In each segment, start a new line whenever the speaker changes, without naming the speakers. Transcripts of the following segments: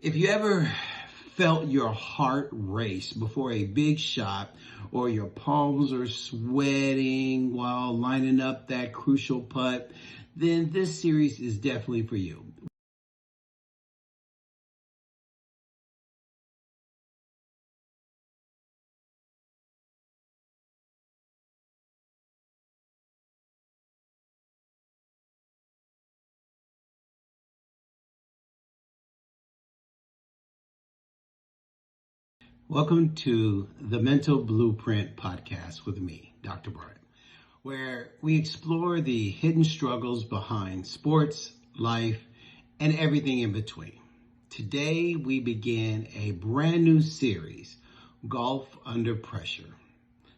If you ever felt your heart race before a big shot, or your palms are sweating while lining up that crucial putt, then this series is definitely for you. Welcome to the Mental Blueprint podcast with me, Dr. Bryant, where we explore the hidden struggles behind sports, life, and everything in between. Today, we begin a brand new series, Golf Under Pressure.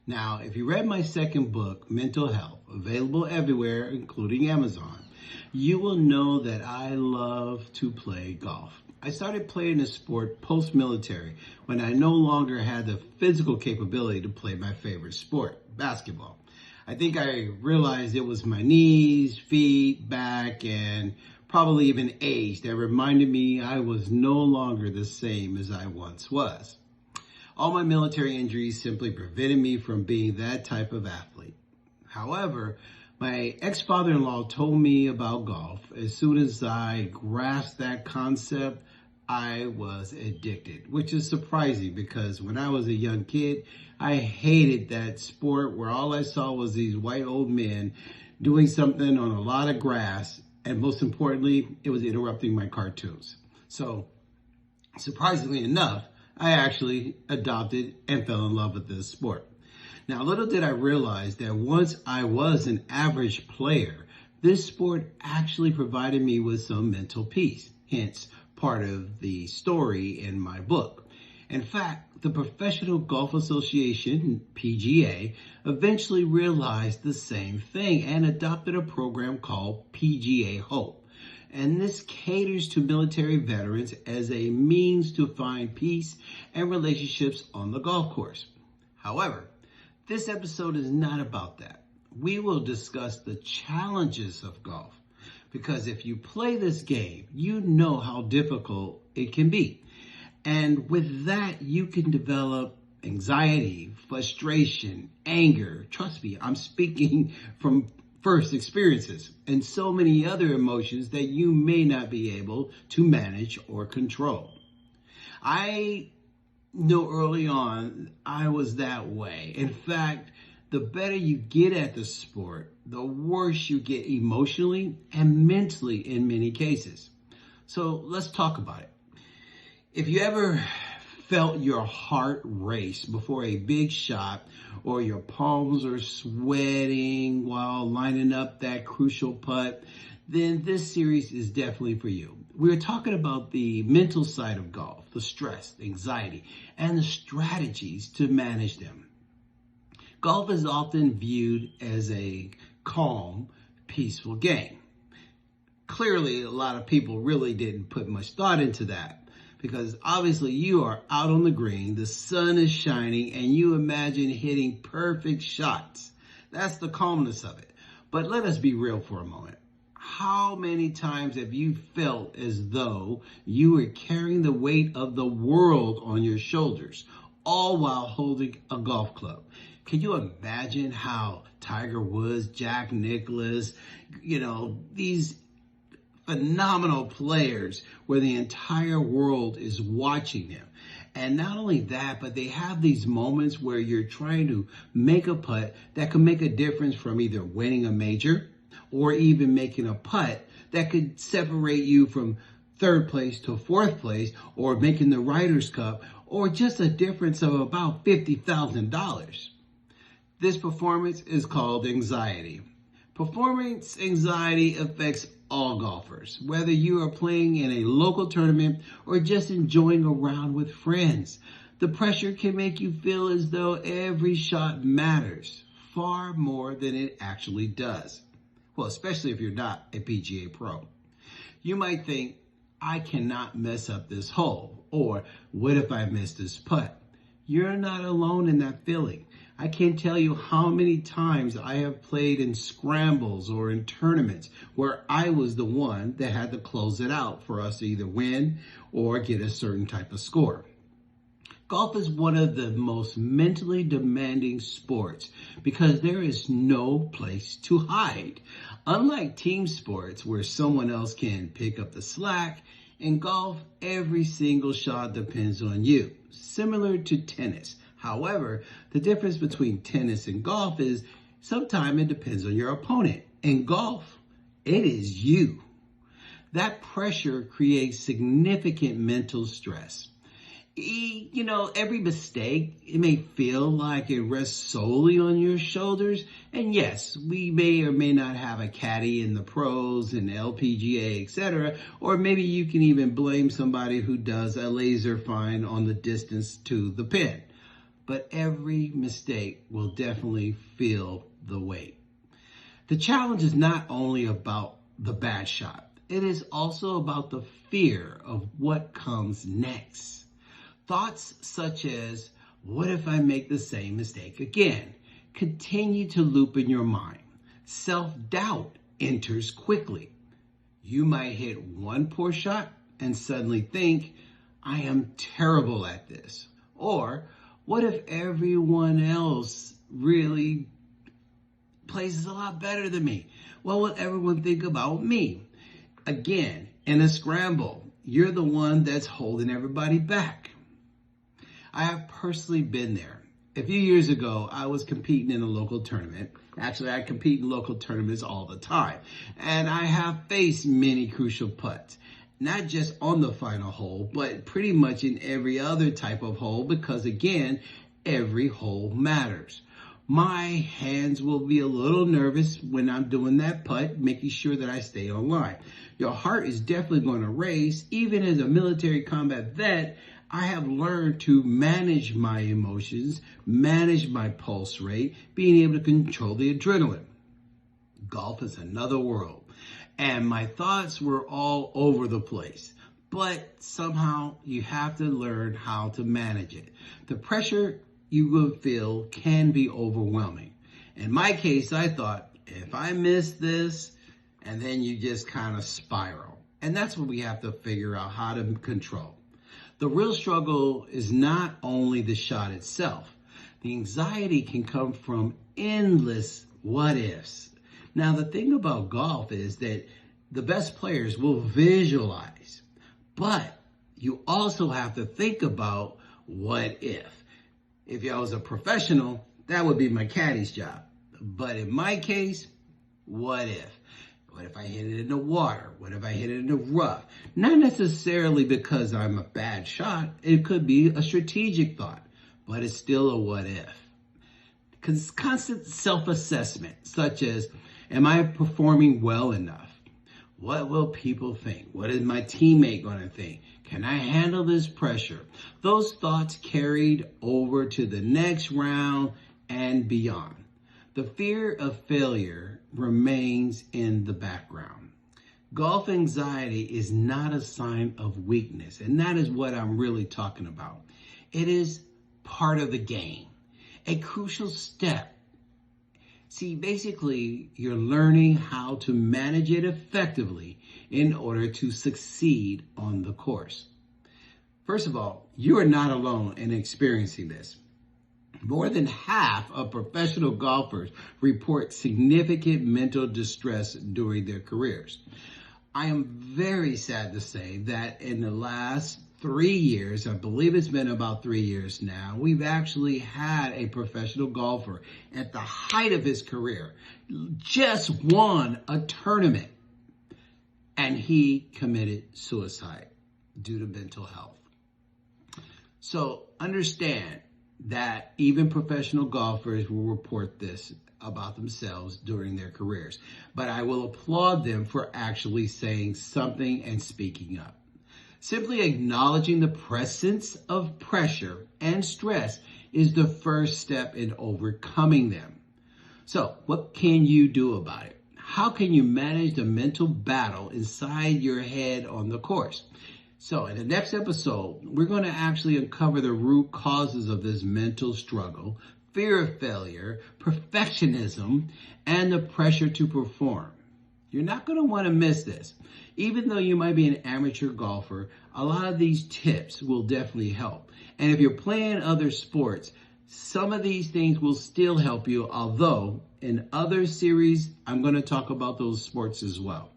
Now, if you read my second book, Mental Health, available everywhere, including Amazon, you will know that I love to play golf. I started playing the sport post-military when I no longer had the physical capability to play my favorite sport, basketball. I think I realized it was my knees, feet, back, and probably even age that reminded me I was no longer the same as I once was. All my military injuries simply prevented me from being that type of athlete. However, my ex-father-in-law told me about golf. As soon as I grasped that concept, I was addicted, which is surprising because when I was a young kid, I hated that sport where all I saw was these white old men doing something on a lot of grass, and most importantly, it was interrupting my cartoons. So, surprisingly enough, I actually adopted and fell in love with this sport. Now, little did I realize that once I was an average player, this sport actually provided me with some mental peace, hence part of the story in my book. In fact, the Professional Golf Association, PGA, eventually realized the same thing and adopted a program called PGA Hope. And this caters to military veterans as a means to find peace and relationships on the golf course. However, this episode is not about that. We will discuss the challenges of golf, because if you play this game, you know how difficult it can be. And with that, you can develop anxiety, frustration, anger. Trust me, I'm speaking from first experiences, and so many other emotions that you may not be able to manage or control. I know early on I was that way. In fact, the better you get at the sport, the worse you get emotionally and mentally in many cases. So let's talk about it. If you ever felt your heart race before a big shot, or your palms are sweating while lining up that crucial putt, then this series is definitely for you. We're talking about the mental side of golf, the stress, the anxiety, and the strategies to manage them. Golf is often viewed as a calm, peaceful game. Clearly, a lot of people really didn't put much thought into that, because obviously you are out on the green, the sun is shining, and you imagine hitting perfect shots. That's the calmness of it. But let us be real for a moment. How many times have you felt as though you were carrying the weight of the world on your shoulders, all while holding a golf club? Can you imagine how Tiger Woods, Jack Nicklaus, these phenomenal players where the entire world is watching them? And not only that, but they have these moments where you're trying to make a putt that can make a difference from either winning a major or even making a putt that could separate you from third place to fourth place, or making the Ryder's Cup, or just a difference of about $50,000. This performance is called anxiety. Performance anxiety affects all golfers, whether you are playing in a local tournament or just enjoying a round with friends. The pressure can make you feel as though every shot matters, far more than it actually does. Well, especially if you're not a PGA pro. You might think, I cannot mess up this hole, or what if I miss this putt? You're not alone in that feeling. I can't tell you how many times I have played in scrambles or in tournaments where I was the one that had to close it out for us to either win or get a certain type of score. Golf is one of the most mentally demanding sports because there is no place to hide. Unlike team sports where someone else can pick up the slack, in golf, every single shot depends on you, similar to tennis. However, the difference between tennis and golf is sometimes it depends on your opponent. In golf, it is you. That pressure creates significant mental stress. Every mistake, it may feel like it rests solely on your shoulders. And yes, we may or may not have a caddy in the pros and LPGA, etc. Or maybe you can even blame somebody who does a laser find on the distance to the pin. But every mistake will definitely feel the weight. The challenge is not only about the bad shot. It is also about the fear of what comes next. Thoughts such as, what if I make the same mistake again? Continue to loop in your mind. Self-doubt enters quickly. You might hit one poor shot and suddenly think, I am terrible at this. Or, what if everyone else really plays a lot better than me? What will everyone think about me? Again, in a scramble, you're the one that's holding everybody back. I have personally been there. A few years ago, I was competing in a local tournament. Actually, I compete in local tournaments all the time. And I have faced many crucial putts. Not just on the final hole, but pretty much in every other type of hole because, again, every hole matters. My hands will be a little nervous when I'm doing that putt, making sure that I stay on line. Your heart is definitely going to race. Even as a military combat vet, I have learned to manage my emotions, manage my pulse rate, being able to control the adrenaline. Golf is another world, and my thoughts were all over the place. But somehow you have to learn how to manage it. The pressure you will feel can be overwhelming. In my case, I thought, if I miss this, and then you just kind of spiral. And that's what we have to figure out how to control. The real struggle is not only the shot itself. The anxiety can come from endless what ifs. Now, the thing about golf is that the best players will visualize, but you also have to think about what if. If I was a professional, that would be my caddy's job. But in my case, what if? What if I hit it in the water? What if I hit it in the rough? Not necessarily because I'm a bad shot. It could be a strategic thought, but it's still a what if. Constant self-assessment, such as, am I performing well enough? What will people think? What is my teammate going to think? Can I handle this pressure? Those thoughts carried over to the next round and beyond. The fear of failure remains in the background. Golf anxiety is not a sign of weakness, and that is what I'm really talking about. It is part of the game, a crucial step. See, basically, you're learning how to manage it effectively in order to succeed on the course. First of all, you are not alone in experiencing this. More than half of professional golfers report significant mental distress during their careers. I am very sad to say that in the last 3 years, I believe it's been about 3 years now, we've actually had a professional golfer at the height of his career just won a tournament, and he committed suicide due to mental health. So understand that even professional golfers will report this about themselves during their careers. But I will applaud them for actually saying something and speaking up. Simply acknowledging the presence of pressure and stress is the first step in overcoming them. So, what can you do about it? How can you manage the mental battle inside your head on the course? So in the next episode, we're going to actually uncover the root causes of this mental struggle, fear of failure, perfectionism, and the pressure to perform. You're not going to want to miss this. Even though you might be an amateur golfer, a lot of these tips will definitely help. And if you're playing other sports, some of these things will still help you, although in other series, I'm going to talk about those sports as well.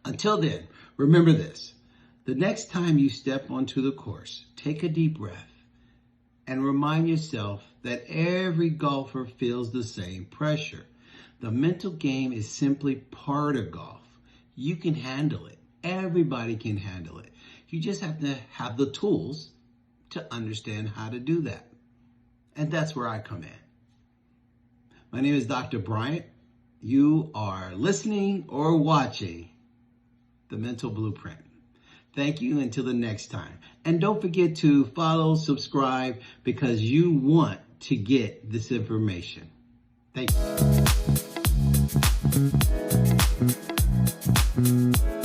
Until then, remember this. The next time you step onto the course, take a deep breath and remind yourself that every golfer feels the same pressure. The mental game is simply part of golf. You can handle it. Everybody can handle it. You just have to have the tools to understand how to do that. And that's where I come in. My name is Dr. Bryant. You are listening or watching The Mental Blueprint. Thank you until the next time. And don't forget to follow, subscribe, because you want to get this information. Thank you.